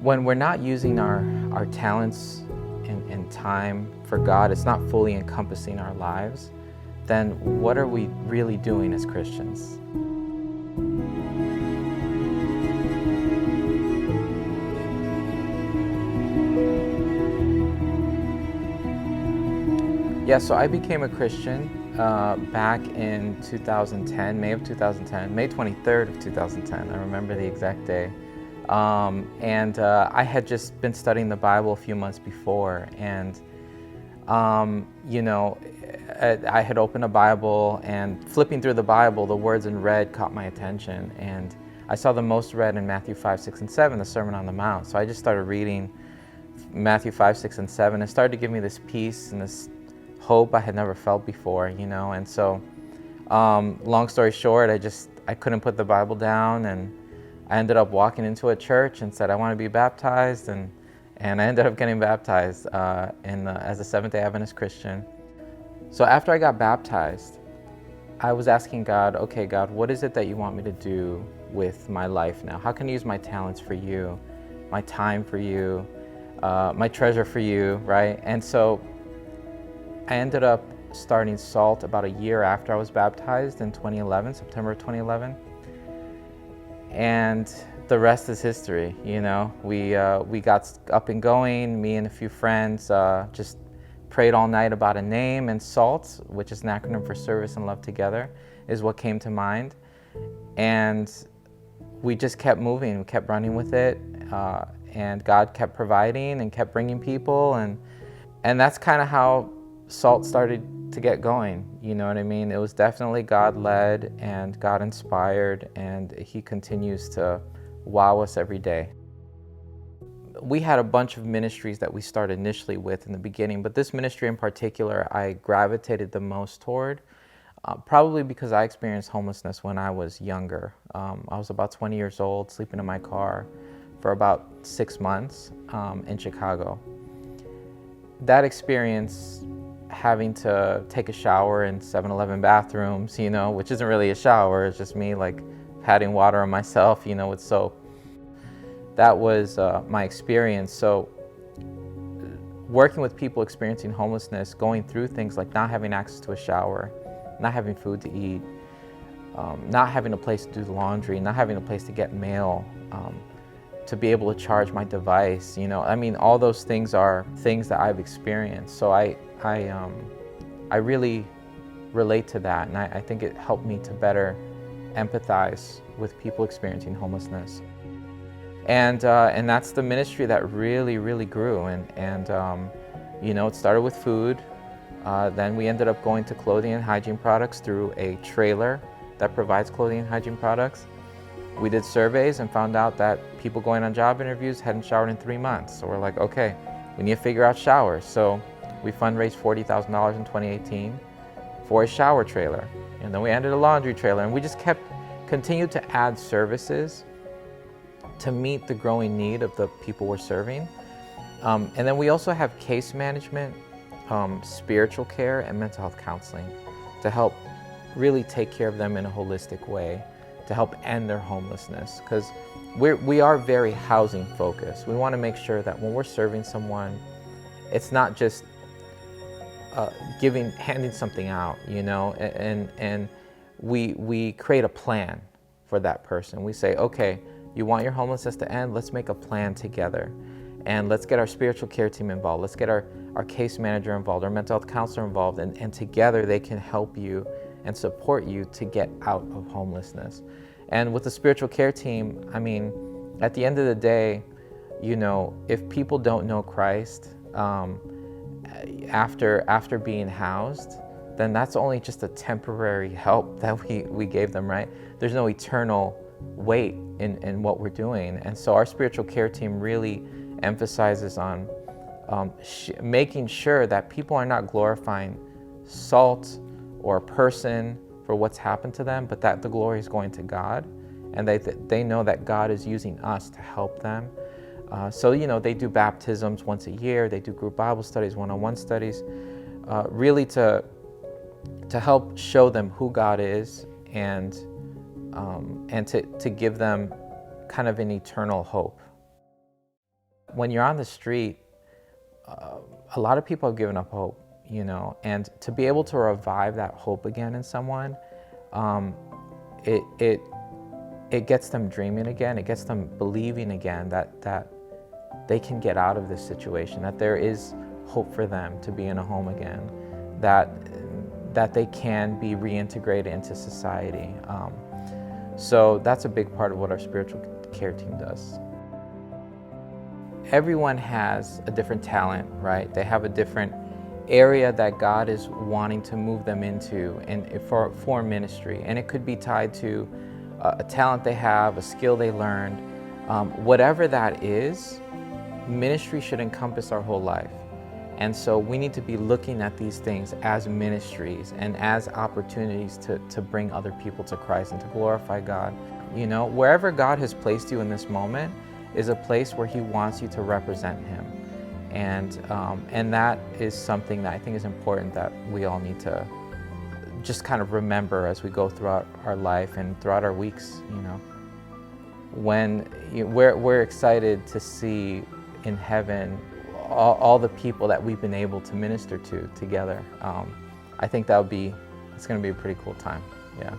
When we're not using our talents and time for God, it's not fully encompassing our lives, then what are we really doing as Christians? Yeah, so I became a Christian back in 2010, May of 2010, May 23rd of 2010. I remember the exact day. I had just been studying the Bible a few months before, and I had opened a Bible, and flipping through the Bible, the words in red caught my attention, and I saw the most read in Matthew 5, 6, and 7, the Sermon on the Mount. So I just started reading Matthew 5, 6, and 7. It started to give me this peace and this hope I had never felt before, and so long story short, I couldn't put the Bible down, and I ended up walking into a church and said I want to be baptized, and I ended up getting baptized as a Seventh-day Adventist Christian. So after I got baptized, I was asking God, okay, God, what is it that you want me to do with my life now? How can I use my talents for you, my time for you, my treasure for you, right? And so I ended up starting SALT about a year after I was baptized in 2011, September of 2011. And the rest is history, We got up and going. Me and a few friends just prayed all night about a name, and SALT, which is an acronym for Service and Love Together, is what came to mind. And we just kept moving, we kept running with it, and God kept providing and kept bringing people, and that's kind of how SALT started to get going, you know what I mean? It was definitely God-led and God-inspired, and He continues to wow us every day. We had a bunch of ministries that we started initially with in the beginning, but this ministry in particular I gravitated the most toward, probably because I experienced homelessness when I was younger. I was about 20 years old, sleeping in my car for about 6 months in Chicago. That experience, having to take a shower in 7-Eleven bathrooms, which isn't really a shower, it's just me like patting water on myself, with soap. That was my experience. So working with people experiencing homelessness, going through things like not having access to a shower, not having food to eat, not having a place to do the laundry, not having a place to get mail, to be able to charge my device, all those things are things that I've experienced. So I really relate to that, and I think it helped me to better empathize with people experiencing homelessness. And that's the ministry that really grew, and it started with food. Then we ended up going to clothing and hygiene products through a trailer that provides clothing and hygiene products. We did surveys and found out that people going on job interviews hadn't showered in 3 months. So we're like, okay, we need to figure out showers. So we fundraised $40,000 in 2018 for a shower trailer. And then we added a laundry trailer, and we just continued to add services to meet the growing need of the people we're serving. And then we also have case management, spiritual care, and mental health counseling to help really take care of them in a holistic way, to help end their homelessness, because we are very housing focused. We want to make sure that when we're serving someone, it's not just handing something out, and we create a plan for that person. We say, okay, you want your homelessness to end? Let's make a plan together, and let's get our spiritual care team involved. Let's get our case manager involved, our mental health counselor involved, and together they can help you and support you to get out of homelessness. And with the spiritual care team, at the end of the day, if people don't know Christ after being housed, then that's only just a temporary help that we gave them, right? There's no eternal weight in what we're doing. And so our spiritual care team really emphasizes on making sure that people are not glorifying SALT or a person for what's happened to them, but that the glory is going to God, and they know that God is using us to help them. So they do baptisms once a year, they do group Bible studies, one-on-one studies, really to help show them who God is, and to give them kind of an eternal hope. When you're on the street, a lot of people have given up hope, you know, and to be able to revive that hope again in someone, it gets them dreaming again. It gets them believing again that they can get out of this situation, that there is hope for them to be in a home again, that they can be reintegrated into society. So that's a big part of what our spiritual care team does. Everyone has a different talent, right? They have a different area that God is wanting to move them into and for ministry. And it could be tied to a talent they have, a skill they learned. Whatever that is, ministry should encompass our whole life. And so we need to be looking at these things as ministries and as opportunities to bring other people to Christ and to glorify God. You know, wherever God has placed you in this moment is a place where He wants you to represent Him. And that is something that I think is important that we all need to just kind of remember as we go throughout our life and throughout our weeks, you know. When we're excited to see in heaven all the people that we've been able to minister to together. I think it's going to be a pretty cool time, yeah.